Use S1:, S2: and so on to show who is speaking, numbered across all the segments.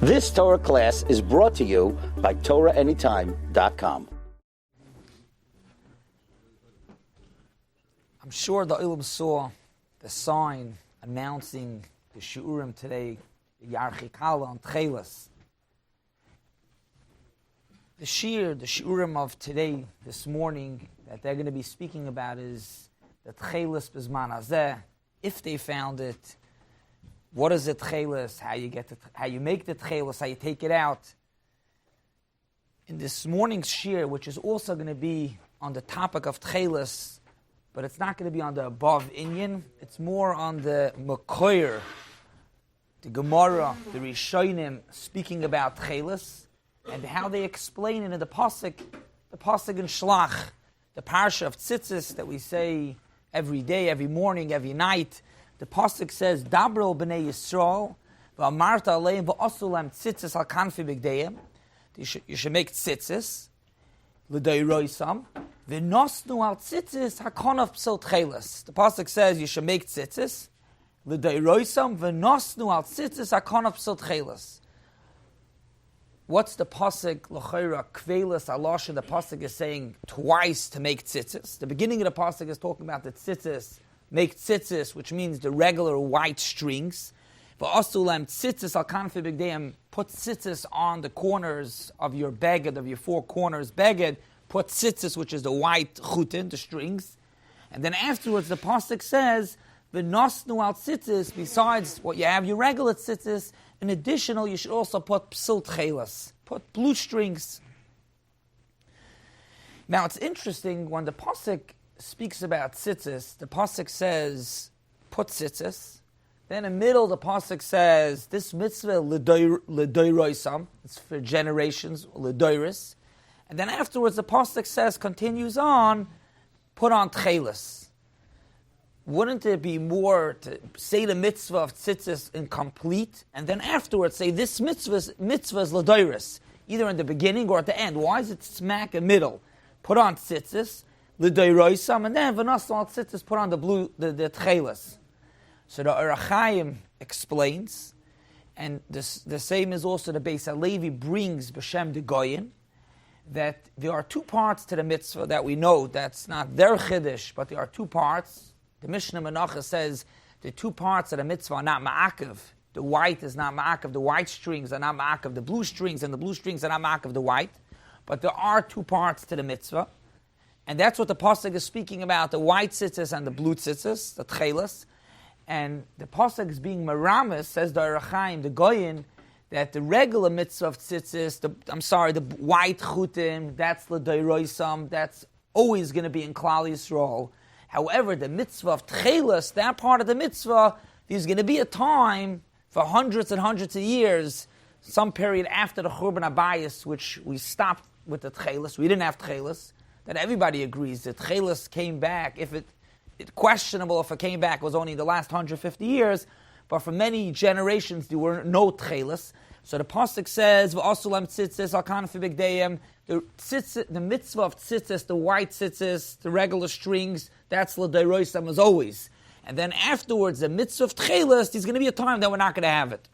S1: This Torah class is brought to you by TorahAnytime.com.
S2: I'm sure the Olam saw the sign announcing the Shiurim today, the Yarchikala on Techeiles. The Shiurim of today, this morning, that they're going to be speaking about is the Techeiles Bizman Hazeh, if they found it, what is the Techeiles, how you make the Techeiles, how you take it out. In this morning's Shir, which is also going to be on the topic of Techeiles, but it's not going to be on the above Inyan, it's more on the Mekoyer, the Gemara, the Rishonim, speaking about Techeiles, and how they explain it in the Pasuk in Shlach, the Parsha of Tzitzis that we say every day, every morning, every night. The Pasuk says, Dabrol b'nei Yisrael, v'amarta aleim v'osulem tzitzis al kanfi b'gdeim. You should make tzitzis, l'dayroisam, v'nosnu al tzitzis hakonav p'sil Techeiles. The Pasuk says you should make tzitzis, l'dayroisam, v'nosnu al tzitzis hakonav p'sil Techeiles. What's the Pasuk, l'chayra, kvelis, alosha, the Pasuk is saying twice to make tzitzis. The beginning of the Pasuk is talking about the tzitzis, make tzitzis, which means the regular white strings. V'asulam tzitzis al kanfi b'gdeim, put tzitzis on the corners of your beged, of your four corners beged, put tzitzis, which is the white chutin, the strings. And then afterwards the Pasuk says, v'nosnu al tzitzis, besides what you have, your regular tzitzis, in additional, you should also put psil Techeiles, put blue strings. Now it's interesting, when the Pasuk speaks about tzitzis, the Pasuk says, put tzitzis. Then in the middle, the Pasuk says, this mitzvah l'doiroisam, it's for generations, l'doiris. And then afterwards, the Pasuk says, continues on, put on Techeiles. Wouldn't it be more to say the mitzvah of tzitzis incomplete, and then afterwards say this mitzvah is l'doiris, either in the beginning or at the end? Why is it smack in the middle? Put on tzitzis, l'doiroisam, and then v'nosnu al tzitzis, put on the Techeiles. So the Orach explains, and the same is also the Beis HaLevi brings b'shem de Goyin, that there are two parts to the mitzvah that we know. That's not their chiddush, but there are two parts. The Mishnah Menachah says the two parts of the mitzvah are not ma'akev. The white is not ma'akev. The white strings are not ma'akev. The blue strings and the blue strings are not ma'akev the white. But there are two parts to the mitzvah. And that's what the Pasuk is speaking about, the white tzitzis and the blue tzitzis, the Techeiles. And the Pasuk is being meramis, says the Orach the Goyin, that the regular mitzvah of tzitzis, the white chutim, that's l'doiroisam, that's always going to be in Klal Yisrael. However, the mitzvah of Techeiles, that part of the mitzvah, there's going to be a time for hundreds and hundreds of years, some period after the Churban Abayis, which we stopped with the Techeiles. We didn't have Techeiles. That everybody agrees that Techeiles came back. If it's questionable if it came back, it was only in the last 150 years, but for many generations there were no Techeiles. So the Pasuk says, "V'asulam tzitzis al kanfi b'gdeim." The mitzvah of tzitzis, the white tzitzis, the regular strings, that's l'dayroisam as always. And then afterwards, the mitzvah of Techeiles, there's going to be a time that we're not going to have it.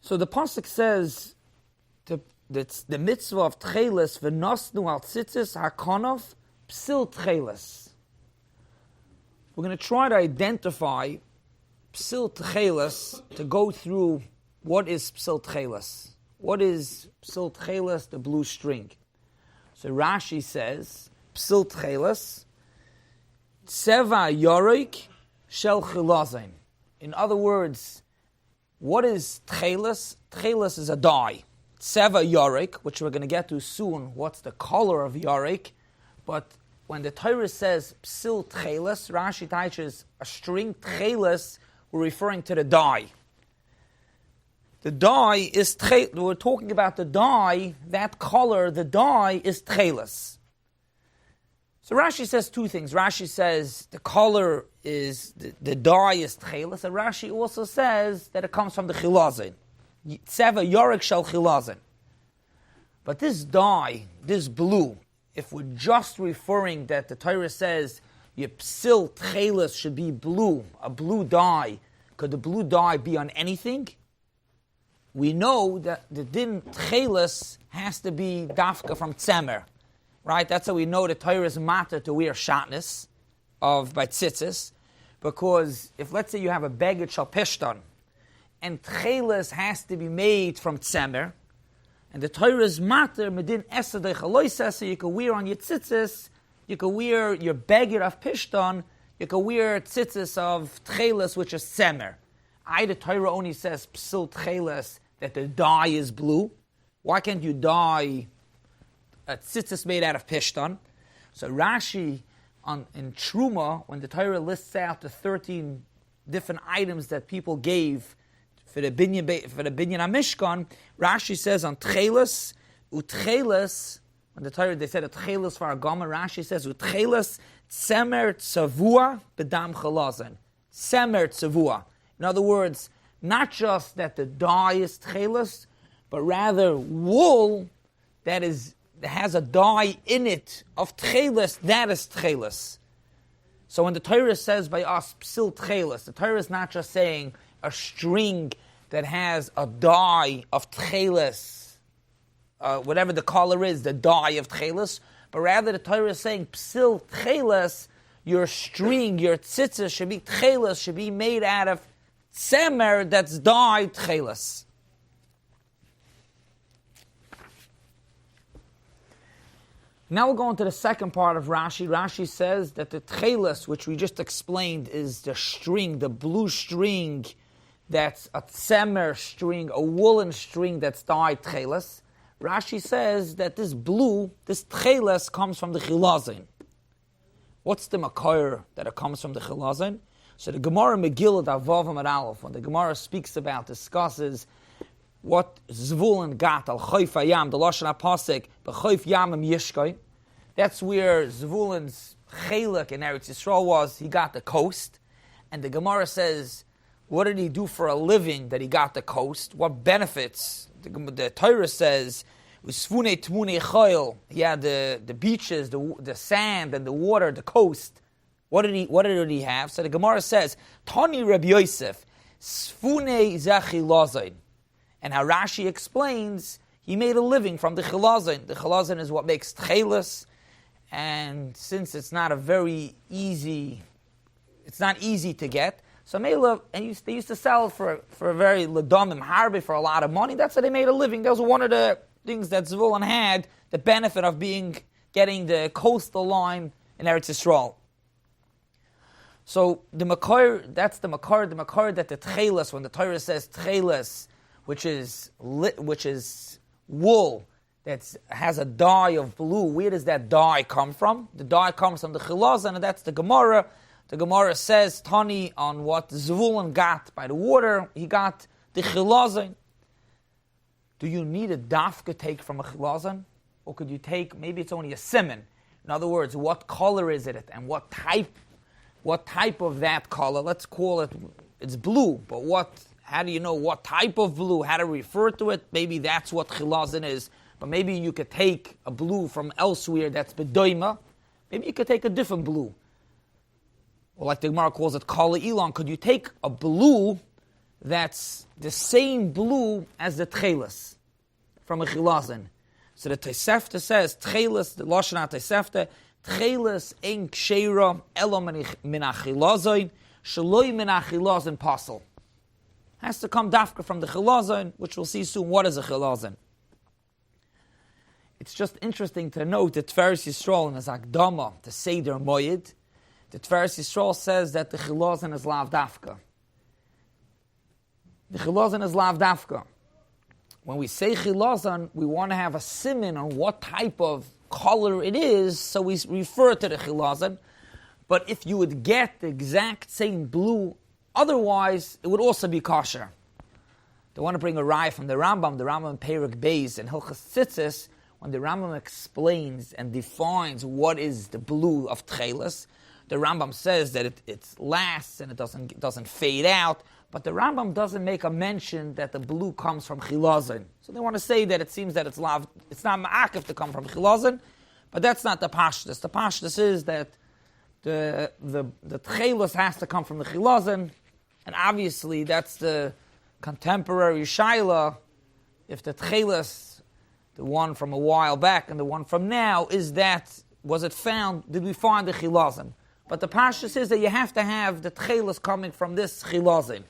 S2: So the Pasuk says, the mitzvah of Techeiles, v'nosnu al tzitzis hakonov psil Techeiles. We're going to try to identify psil Techeiles, to go through what is psil Techeiles. What is psil Techeiles, the blue string? So Rashi says, psil Techeiles, tseva yorik shel Chilazon. In other words, what is Techeiles? Techeiles is a dye. Tseva yorik, which we're going to get to soon, what's the color of yorik. But when the Torah says psil Techeiles, Rashi teaches a string Techeiles, we're referring to the dye. The dye is, we're talking about the dye, that color, the dye is Techeiles. So Rashi says two things. Rashi says the color is, the dye is Techeiles, and Rashi also says that it comes from the Chilazon. Tseva Yorek Shel Chilazon. But this dye, this blue, if we're just referring that the Torah says your psil Techeiles should be blue, a blue dye, could the blue dye be on anything? We know that the din Techeiles has to be dafka from tzemer, right? That's how we know the Torah is matter to wear shatnez of by tzitzis, because if let's say you have a beged shal pishton, and Techeiles has to be made from tzemer, and the Torah is matter medin esadei chaloisa, so you can wear on your tzitzis, you can wear your beged of pishton, you can wear tzitzis of Techeiles, which is tzemer. The Torah only says psil Techeiles, that the dye is blue. Why can't you dye a tzitzis made out of pishton? So Rashi in Truma, when the Torah lists out the 13 different items that people gave for the binyan HaMishkan, Rashi says on Techeiles, Techeiles, when the Torah they said a Techeiles for Agama, Rashi says Techeiles tzemer tzavua bedam Chilazon. Tzemer tzavua. In other words, not just that the dye is Techeiles, but rather wool that has a dye in it of Techeiles, that is Techeiles. So when the Torah says by us psil Techeiles, the Torah is not just saying a string that has a dye of Techeiles, whatever the color is, the dye of Techeiles, but rather the Torah is saying psil Techeiles, your string, your tzitzis should be Techeiles, should be made out of tzemer that's dyed Techeiles. Now we'll go into the second part of Rashi. Rashi says that the Techeiles, which we just explained, is the string, the blue string that's a tzemer string, a woolen string that's dyed Techeiles. Rashi says that this blue, this Techeiles, comes from the Chilazon. What's the makor that it comes from the Chilazon? So the Gemara Megillah Avav Amar Aleph, when the Gemara speaks about, discusses what Zvulun got al Chof Hayam, the Lashon HaPasuk, b'Chof Yamim Yishkoi. That's where Zvulun's Chelek in Eretz Yisrael was. He got the coast, and the Gemara says, what did he do for a living that he got the coast? What benefits? The Torah says, Usfune Tmune Choil. He had the beaches, the sand, and the water, the coast. What did he have? So the Gemara says, Tani Rabbi Yosef, Sfune Chilazon. And how Rashi explains, he made a living from the Chilazon. The Chilazon is what makes Techeiles, and since it's not easy to get, so they used to sell it for a very ledomim harbe, for a lot of money. That's how they made a living. That was one of the things that Zvulun had, the benefit of getting the coastal line in Eretz Yisrael. So the makor, that's the makor that the Techeiles, when the Torah says Techeiles, which is wool that has a dye of blue, where does that dye come from? The dye comes from the Chilazon, and that's the Gemara. The Gemara says, Tani, on what Zvulun got by the water, he got the Chilazon. Do you need a dafka take from a Chilazon? Or could you take, maybe it's only a simon. In other words, what color is it, and what type of that color? Let's call it, it's blue, but how do you know what type of blue, how to refer to it? Maybe that's what Chilazon is. But maybe you could take a blue from elsewhere that's bedoima. Maybe you could take a different blue. Or like the Gemara calls it Kala Elon. Could you take a blue that's the same blue as the Techeiles from a Chilazon? So the Tosefta says, Techeiles, the Lashon HaTosefta, Techeiles ein ksheira elo min HaChilazon, shaloi min HaChilazon pasel. Has to come dafka from the Chilazon, which we'll see soon. What is a Chilazon? It's just interesting to note that Tiferes Yisrael in his Akdama, the Seder Moyed, the Tiferes Yisrael says that the Chilazon is lav dafka. The Chilazon is lav dafka. When we say Chilazon, we want to have a siman on what type of color it is, so we refer to the Chilazon. But if you would get the exact same blue, otherwise it would also be kosher. They want to bring a raya from the Rambam Perek Beis and Hilchas Tzitzis, when the Rambam explains and defines what is the blue of Techeiles. The Rambam says that it lasts and it doesn't fade out. But the Rambam doesn't make a mention that the blue comes from Chilazon. So they want to say that it seems that it's not ma'akev to come from Chilazon, but that's not the pashtus. The pashtus is that the Techeiles has to come from the Chilazon, and obviously that's the contemporary shaila. If the Techeiles, the one from a while back and the one from now, was it found? Did we find the Chilazon? But the pashtus is that you have to have the Techeiles coming from this Chilazon.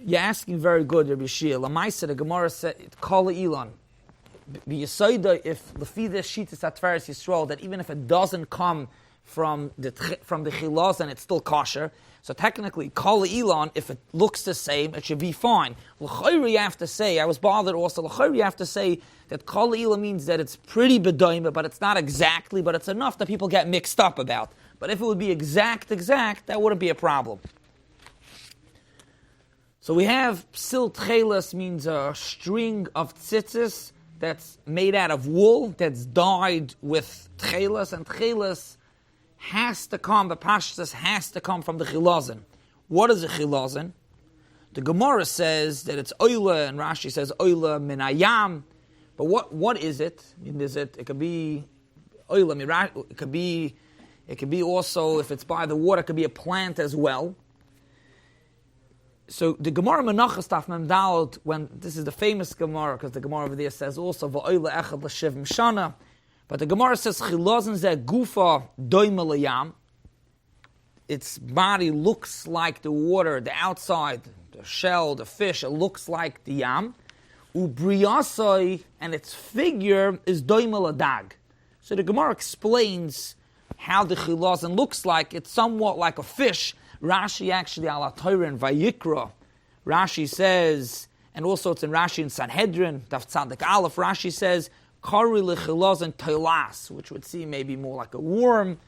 S2: You're asking very good, Rabbi Shia. Lamaisa, the Gemara said, Kala Elon. If Lefi this sheet is Atveres Yisrael, that even if it doesn't come from the Chilazon, it's still kosher. So technically, Kala Elon, if it looks the same, it should be fine. L'chayri, you have to say, I was bothered also, l'chayri, you have to say that Kala Elon means that it's pretty bedoima, but it's not exactly, but it's enough that people get mixed up about. But if it would be exact, that wouldn't be a problem. So we have psil Techeiles means a string of tzitzis that's made out of wool, that's dyed with Techeiles, and Techeiles has to come, the pashtus has to come from the Chilazon. What is a Chilazon? The Gemara says that it's oila, and Rashi says oila min hayam. But what is it? I mean, it could be oila, it could be also, if it's by the water, it could be a plant as well. So the Gemara Menachos Taf Mem Daled, when this is the famous Gemara, because the Gemara over there says also va'oila echad l'shivim shana, but the Gemara says Chilazon zeh gufa doime l'yam. Its body looks like the water, the outside, the shell, the fish. It looks like the yam. Ubriyasai, and its figure is doime l'dag. So the Gemara explains how the Chilazon looks like. It's somewhat like a fish. Rashi actually, ala Torah and Vayikra, Rashi says, and also it's in Rashi and Sanhedrin, Daf Tzadik Aleph, Rashi says, Kari l'chilazon toilas, which would seem maybe more like a worm.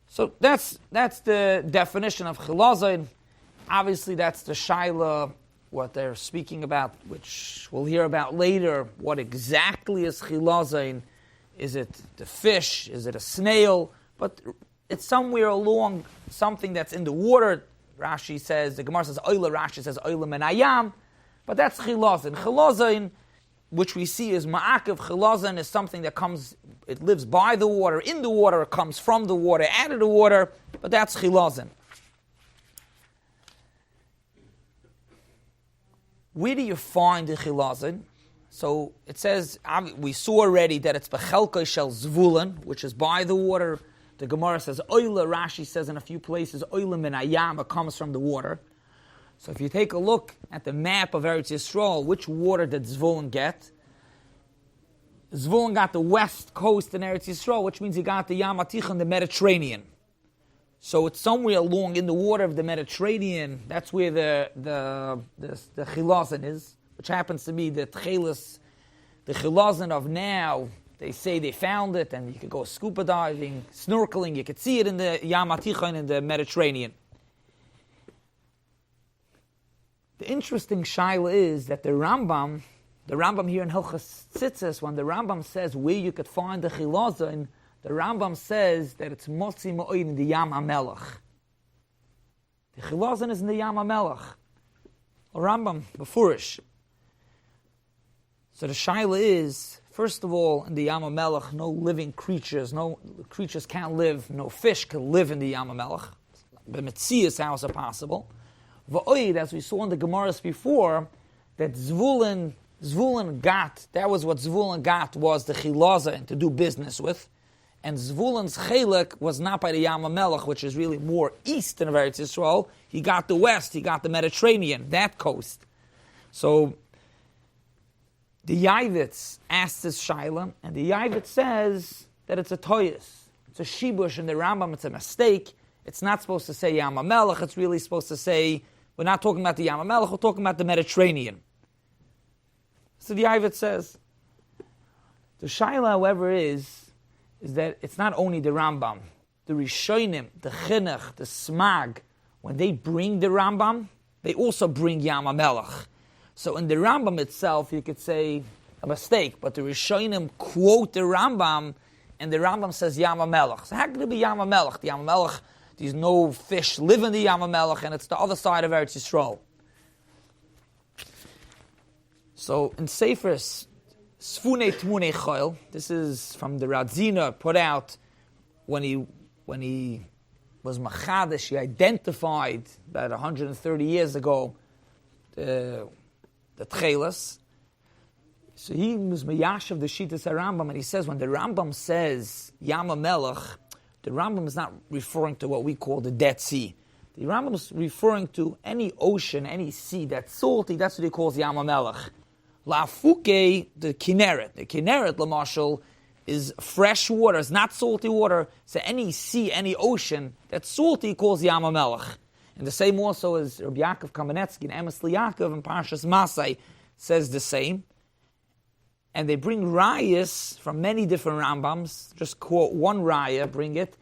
S2: So that's the definition of Chilazon. Obviously that's the shaila, what they're speaking about, which we'll hear about later. What exactly is Chilazon? Is it the fish? Is it a snail? But it's somewhere along something that's in the water. Rashi says, the Gemara says, oila, Rashi says, oila min hayam, but that's Chilazon. Chilazon, which we see is ma'akev. Chilazon is something that comes, it lives by the water, in the water, it comes from the water, out of the water, but that's Chilazon. Where do you find the Chilazon? So it says, we saw already that it's bechelkei shel zvulun, which is by the water. The Gemara says, oila, Rashi says in a few places, oila min hayam, it comes from the water. So if you take a look at the map of Eretz Yisrael, which water did Zvulun get? Zvulun got the west coast in Eretz Yisrael, which means he got the Yam HaTichon, the Mediterranean. So it's somewhere along in the water of the Mediterranean. That's where the Chilazon is, which happens to be the Techeiles, the Chilazon of now. They say they found it, and you could go scuba diving, snorkeling. You could see it in the Yam HaTichon in the Mediterranean. The interesting shaila is that the Rambam here in Hilchos Tzitzis, when the Rambam says where you could find the Chilazon, the Rambam says that it's motzi ma'oid in the Yam HaMelech. The Chilazon is in the Yam HaMelech. The Rambam, befurish. So the shaila is, first of all, in the Yam HaMelech, no living creatures, no creatures can't live, no fish can live in the Yam HaMelech. B'metzias, how is it possible? V'oid, as we saw in the Gemaras before, that Zvulun got, that was what Zvulun got, was the Chilazon to do business with. And Zvulun's Chelek was not by the Yam HaMelech, which is really more east in Eretz Yisrael. He got the west, he got the Mediterranean, that coast. So the Yavitz asked this Shaila, and the Yavitz says that it's a toyus. It's a shibush in the Rambam, it's a mistake. It's not supposed to say Yam HaMelech, it's really supposed to say, we're not talking about the Yam HaMelech, we're talking about the Mediterranean. So the Yavitz says. The Shaila, however, is that it's not only the Rambam, the Rishonim, the Chinuch, the Smag, when they bring the Rambam, they also bring Yam HaMelech. So in the Rambam itself, you could say a mistake, but the Rishonim quote the Rambam and the Rambam says Yam HaMelech. So how could it be Yam HaMelech? The Yam HaMelech, there's no fish live in the Yam HaMelech, and it's the other side of Eretz Yisrael. So in Sefer Sfune Tmune Chayil, this is from the Radzina, put out when he was Machadish, he identified about 130 years ago the Techeiles. So he was Mayash of the Shitas HaRambam, and he says when the Rambam says Yam HaMelech, the Rambam is not referring to what we call the Dead Sea. The Rambam is referring to any ocean, any sea that's salty, that's what he calls Yam HaMelech. La'afuke, the Kinneret. The Kinneret, Lamashal, is fresh water, it's not salty water. So any sea, any ocean that's salty, he calls Yam HaMelech. And the same also as Rabbi Yaakov Kamenetsky and Emes Liyaakov in Parshas Masai says the same. And they bring rayas from many different Rambams. Just quote one raya, bring it.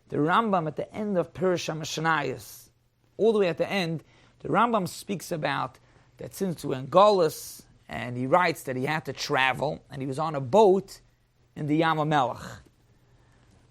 S2: The Rambam at the end of Pirush HaMishnayos, all the way at the end, the Rambam speaks about that since we're in Golus, and he writes that he had to travel, and he was on a boat in the Yam HaMelech.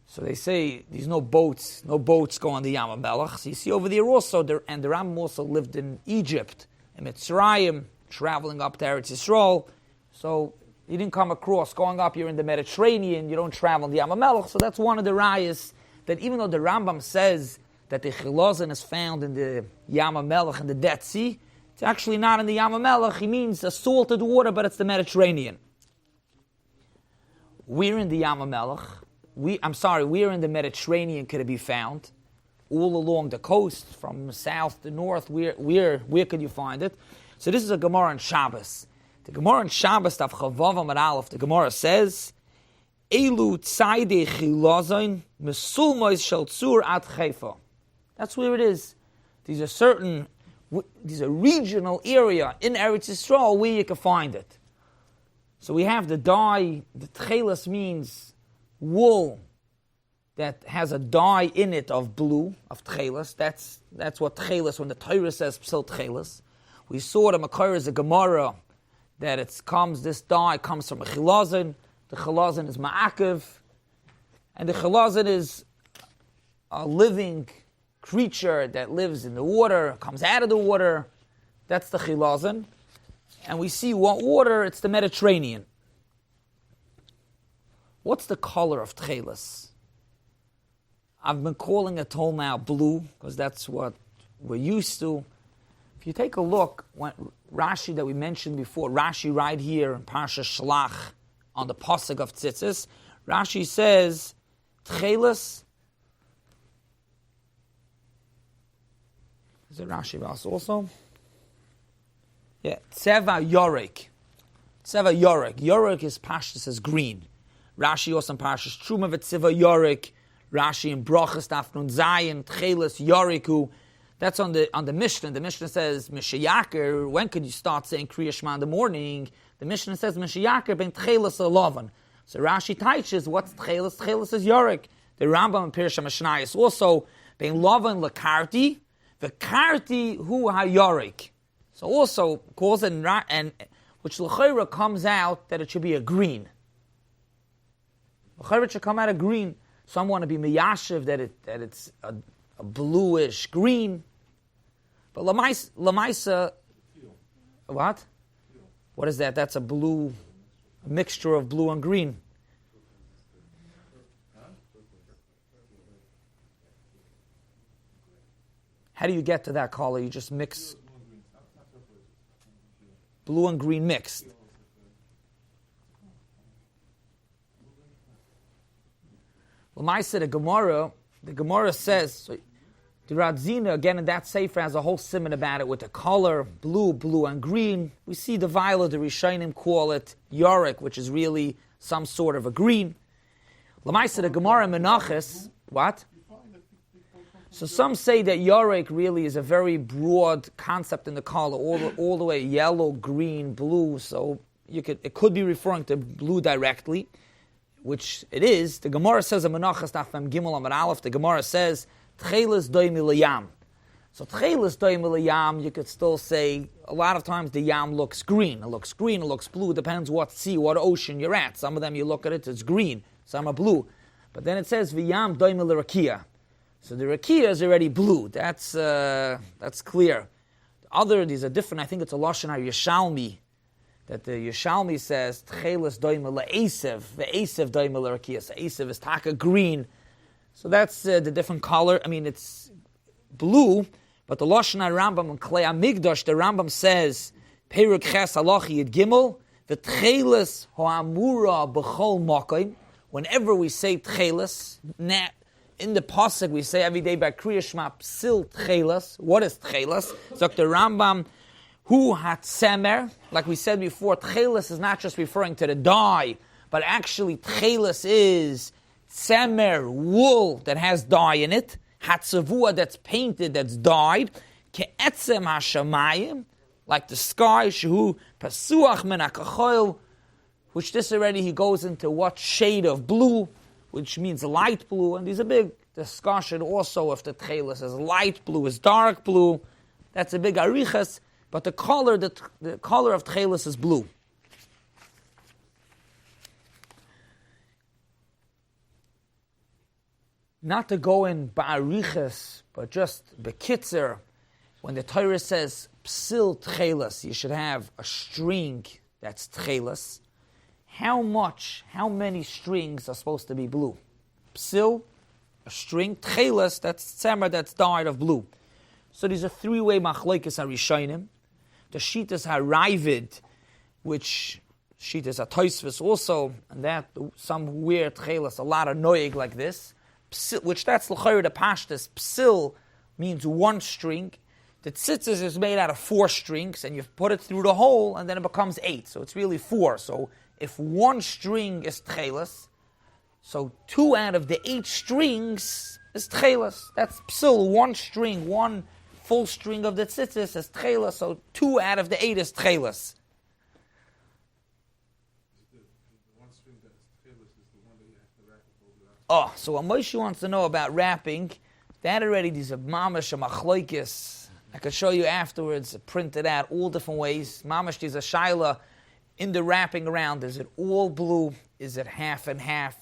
S2: So they say there's no boats go on the Yam HaMelech. So you see over there also, and the Rambam also lived in Egypt, in Mitzrayim, traveling up to Eretz Yisrael. So you didn't come across, going up, you're in the Mediterranean, you don't travel in the Yam HaMelech. So that's one of the rayas, that even though the Rambam says that the Chilazon is found in the Yam HaMelech and the Dead Sea, it's actually not in the Yam HaMelech. He means a salted water, but it's the Mediterranean. We're in the Yam HaMelech. We're in the Mediterranean, could it be found? All along the coast, from south to north, where could you find it? So this is a Gemara on Shabbos. The Gemara on Shabbos, Tav Chavav Amud Aleph, the Gemara says, Elu Tzaydei Chilazon Mesulmois Shel Tzur Ad Chaifa. That's where it is. There's a regional area in Eretz Yisrael where you can find it. So we have the dye. The Techeiles means wool that has a dye in it of blue, of Techeiles. That's what Techeiles, when the Torah says Psil Techeiles. We saw the Makar is a Gemara that this dye comes from a Chilazon. The Chilazon is Ma'akev, and the Chilazon is a living creature that lives in the water, comes out of the water. That's the Chilazon. And we see what water? It's the Mediterranean. What's the color of Techeiles? I've been calling it till now blue, because that's what we're used to. If you take a look, Rashi that we mentioned before, Rashi right here in Parsha Shlach, on the Pasuk of Tzitzis, Rashi says, Techeiles, is it Rashi Vas also? Yeah, Tzeva Yorek. Tzeva Yorek. Yorek is Pashtus as green. Rashi also in Parshas Truma v'Tzeva Yorek. Rashi in Brachas Tafnun Zayin, Techeiles Yoreku. That's on the Mishnah. The Mishnah says, Mishayaker, when could you start saying Kriya Shema in the morning? The Mishnah says, Mishayaker ben Techeiles Alavan. So Rashi teaches, what's Techeiles? Techeiles is Yorek. The Rambam in Pirush HaMishnayos also, ben Lavan Lakarti, V'karti hu ha-Yorek. So also calls it, and which l'chayra comes out that it should be a green. L'chayra should come out a green. Some want to be miyashiv that it's a bluish green. But lamaisa, what? What is that? That's a mixture of blue and green. How do you get to that color? You just mix blue and green mixed. L'maisa, the Gemara says, so the Radzina, again in that Sefer, has a whole simon about it with the color, blue and green. We see the violet, the Rishonim call it Yorek, which is really some sort of a green. L'maisa, the Gemara in Menachos, what? So some say that Yorek really is a very broad concept in the color, all the way yellow, green, blue. So it could be referring to blue directly, which it is. The Gemara says in Menachos Daf Mem Gimel Amud Aleph, the Gemara says Techeiles doim ilayam. So Techeiles doim ilayam, you could still say a lot of times the yam looks green. It looks green, it looks blue. Depends what sea, what ocean you're at. Some of them you look at it, it's green. Some are blue. But then it says v'yam doimel rakia. So the rakia is already blue. That's clear. These are different. I think it's a lashon Yerushalmi, that the Yerushalmi says Techeiles doimel la'esev, ve'esev doimel rakia. So esev is taka green. So that's the different color. I mean, it's blue, but the lashon Rambam and Klei Amigdash, the Rambam says Peruk Ches Halacha Yud Gimel, the Techeiles ho'amura b'chol makom. Whenever we say Techeiles, in the pasuk we say every day by Kriya Shema Psil Techeiles. What is Techeiles? So the Rambam, Hu Hatzemer, like we said before, Techeiles is not just referring to the dye, but actually Techeiles is Tzemer, wool that has dye in it, Hatzavua that's painted, that's dyed, Ke'etzem HaShamayim, like the sky, Shehu Pasuach Min HaKachoil, which this already he goes into what shade of blue, which means light blue, and there's a big discussion also if the Techeiles is light blue, is dark blue. That's a big arichas, but the color of Techeiles is blue. Not to go in ba'arichas, but just bekitzer, when the Torah says psil Techeiles, you should have a string that's Techeiles. How many strings are supposed to be blue? Psil, a string. Techeiles, that's tzemer, that's dyed of blue. So there's a three-way machlokes harishonim. The shitas haravid, which shitas hatoisvis also, and that some wear Techeiles a lot of noig like this. Psil, which that's l'chayr the pashtas. Psil means one string. The tzitzis is made out of 4 strings, and you put it through the hole, and then it becomes 8. So it's really 4. So if one string is Techeiles, so 2 out of the 8 strings is Techeiles. That's psil, one string, one full string of the tzitzis is Techeiles, so 2 out of the 8 is Techeiles. Oh, so what Moshe wants to know about wrapping, that already, these are mamash and machlokes. I could show you afterwards, printed out all different ways. Mamash, there's a shaila in the wrapping around. Is it all blue? Is it half and half?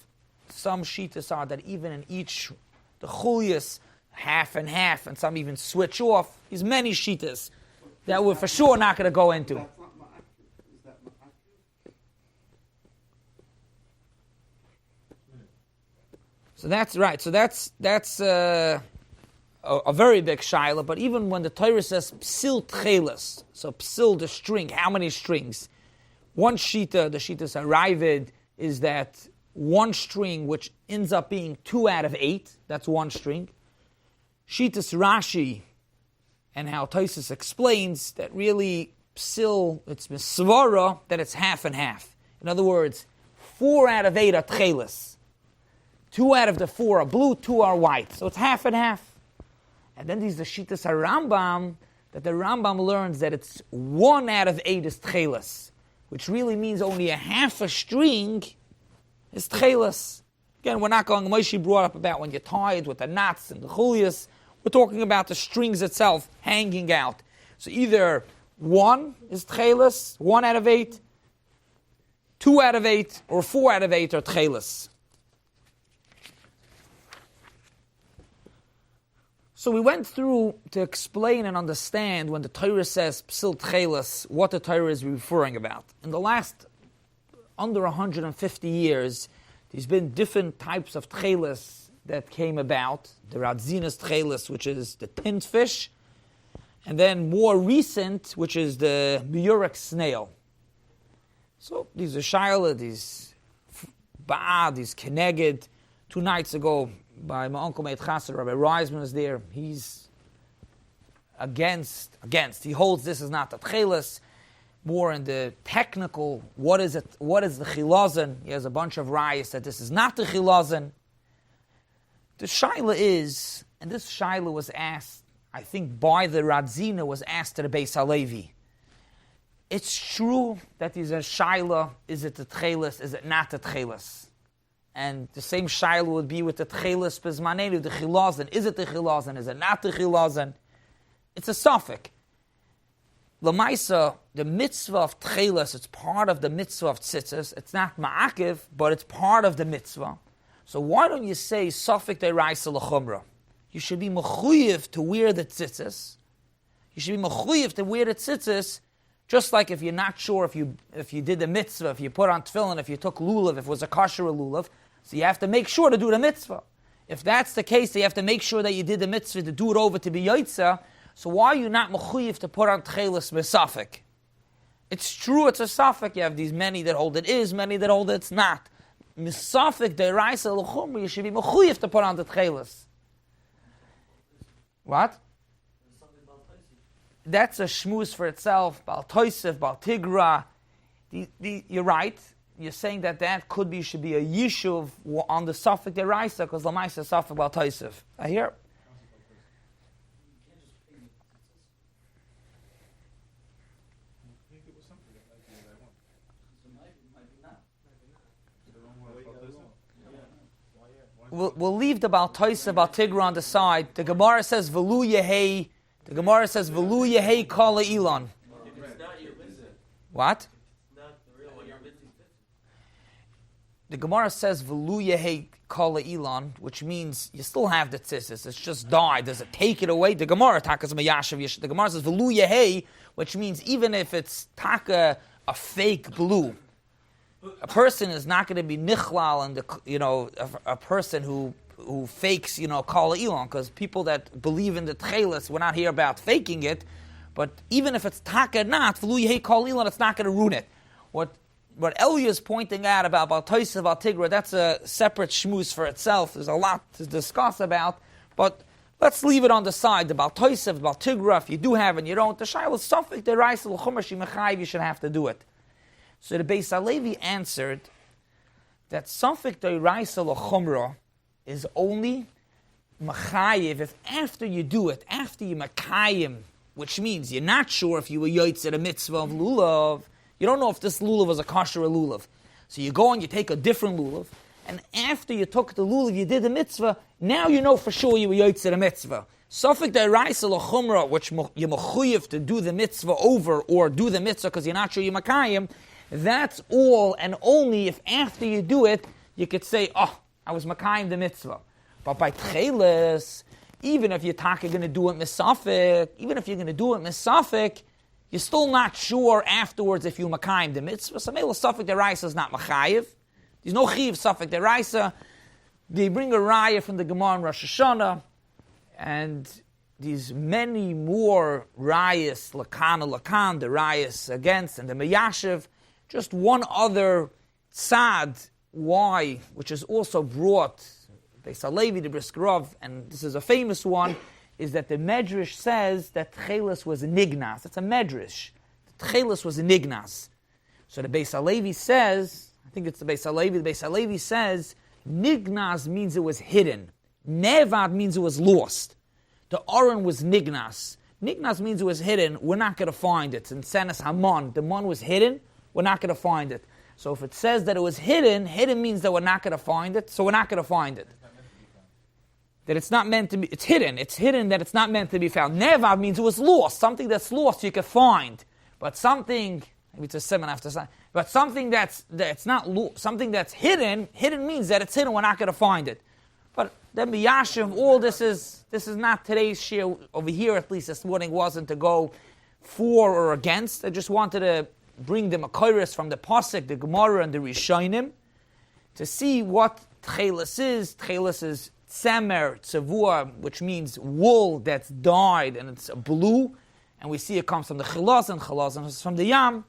S2: Some shitas are that even in each, the chulias, half and half, and some even switch off. There's many shitas that we're for sure not going to go into. So that's right. So that's a very big shaila. But even when the Torah says psil Techeiles, so psil the string, how many strings? One shita, the shitas arrived, is that one string which ends up being 2 out of 8. That's one string. Shitas Rashi, and how Tosfos explains that really psil, it's misvara, that it's half and half. In other words, 4 out of 8 are Techeiles. 2 out of the 4 are blue, 2 are white. So it's half and half. And then there's the Shitas HaRambam, that the Rambam learns that it's 1 out of 8 is Techeiles, which really means only a half a string is Techeiles. Again, we're not going, Moshe brought up about when you're tied with the knots and the chulias. We're talking about the strings itself hanging out. So either 1 is Techeiles, 1 out of 8, 2 out of 8, or 4 out of 8 are Techeiles. So we went through to explain and understand when the Torah says psil Techeiles, what the Torah is referring about. In the last under 150 years, there's been different types of Techeiles that came about. The Radzinas Techeiles, which is the tinned fish, and then more recent, which is the Murex snail. So these are Shaila, these Ba'a, these Keneged. 2 nights ago, by my uncle Meit Chassid, Rabbi Reisman is there. He's against. He holds this is not the Techeiles. More in the technical, what is it? What is the Chilazon? He has a bunch of rayas that this is not the Chilazon. The shaila is, and this shaila was asked, I think by the Radzina, was asked to the Beis Halevi. It's true that there's a shaila, is it the Techeiles, is it not the Techeiles? And the same shaila would be with the Techeiles Bezmanenu, the Chilazon. Is it the Chilazon? Is it not the Chilazon? It's a suffix. L'maisa, the mitzvah of Techeiles, it's part of the mitzvah of tzitzis. It's not ma'akiv, but it's part of the mitzvah. So why don't you say Safek Deraisa L'Chumra? You should be mechuyev to wear the tzitzis. You should be mechuyev to wear the tzitzis, just like if you're not sure if you did the mitzvah, if you put on tefillin, if you took lulav, if it was a kosher lulav. So you have to make sure to do the mitzvah. If that's the case, you have to make sure that you did the mitzvah to do it over to be yotzah. So why are you not mechuyev to put on Techeiles misafek? It's true, it's a safek. You have these many that hold it is, many that hold it's not. Misafek deraisa l'chumra, you should be mechuyev to put on the Techeiles. What? That's a shmuz for itself. Bal Toisef, Bal Tigra. You're right. You're saying that should be a yishuv on the Safek deraisa, because l'maisa Safek Bal Toisef. I hear. We'll leave the Bal Toisef, Bal Tigra on the side. The Gemara says V'lu Yehei. The Gemara says V'lu Yehei Kala Elon. What? The Gemara says V'lu Yehei Kala Elon, which means you still have the tzitzis. It's just died. Does it take it away? The Gemara takas mayashav. The Gemara says V'lu Yehei, which means even if it's taka a fake blue, a person is not going to be nichlal, and a person who fakes, kala elon, because people that believe in the Techeiles, we're not here about faking it, but even if it's taka not, v'lu yehei kala elon, it's not going to ruin it. What Elia is pointing out about Bal Toisef, Bal Tigra, that's a separate shmuz for itself. There's a lot to discuss about, but let's leave it on the side. The Bal Toisef, Bal Tigra, if you do have and you don't, the Shai was Safek Deraisa L'Chumra Shemechayiv, you should have to do it. So the Beis Halevi answered that Safek Deraisa L'Chumra is only Machayiv if after you do it, after you Makayim, which means you're not sure if you were Yotzei a mitzvah of Lulav, you don't know if this Lulav was a kosher Lulav. So you go and you take a different Lulav, and after you took the Lulav, you did the mitzvah, now you know for sure you were Yotzei a mitzvah. Safek Deraisa L'Chumra, which you're Mechuyev to do the mitzvah over, or do the mitzvah because you're not sure you're Makayim, that's all and only if after you do it, you could say, I was Makayim the mitzvah. But by Techeiles, even if you're going to do it misafek, you're still not sure afterwards if you Makayim the mitzvah. So Mela Safek Deraisa is not Machayiv. There's no Chiv Safek Deraisa. They bring a raya from the Gemara in Rosh Hashanah, and these many more rayas, Lakan, the rayas against, and the Meyashiv. Just one other tzad, why, which is also brought, Beis Halevi, the Briskerov, and this is a famous one, is that the Medrash says that Techeiles was a nignas. It's a Medrash. The Techeiles was a nignas. So the Beis Halevi says, I think it's the Beis Halevi says, nignas means it was hidden. Nevad means it was lost. The Aron was nignas. Nignas means it was hidden. We're not going to find it. In Senes Hamon, the Mon was hidden. We're not going to find it. So if it says that it was hidden means that we're not going to find it, so we're not going to find it. That it's not meant to be, it's hidden that it's not meant to be found. Nevav means it was lost. Something that's lost you can find. But something, maybe it's a seven after sign, but something that's not something that's hidden means that it's hidden, we're not going to find it. But then B'Yashiv, all this is not today's share over here, at least this morning wasn't to go for or against. I just wanted to bring the Makoros from the Pasuk, the Gemara, and the Rishonim to see what Techeiles is. Techeiles is Tzemer, Tzavua, which means wool that's dyed and it's blue. And we see it comes from the Chilazon is from the Yam.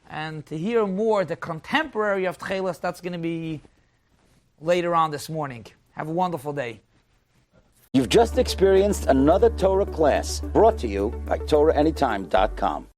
S2: And to hear more, the contemporary of Techeiles, that's going to be later on this morning. Have a wonderful day.
S1: You've just experienced another Torah class brought to you by TorahAnytime.com.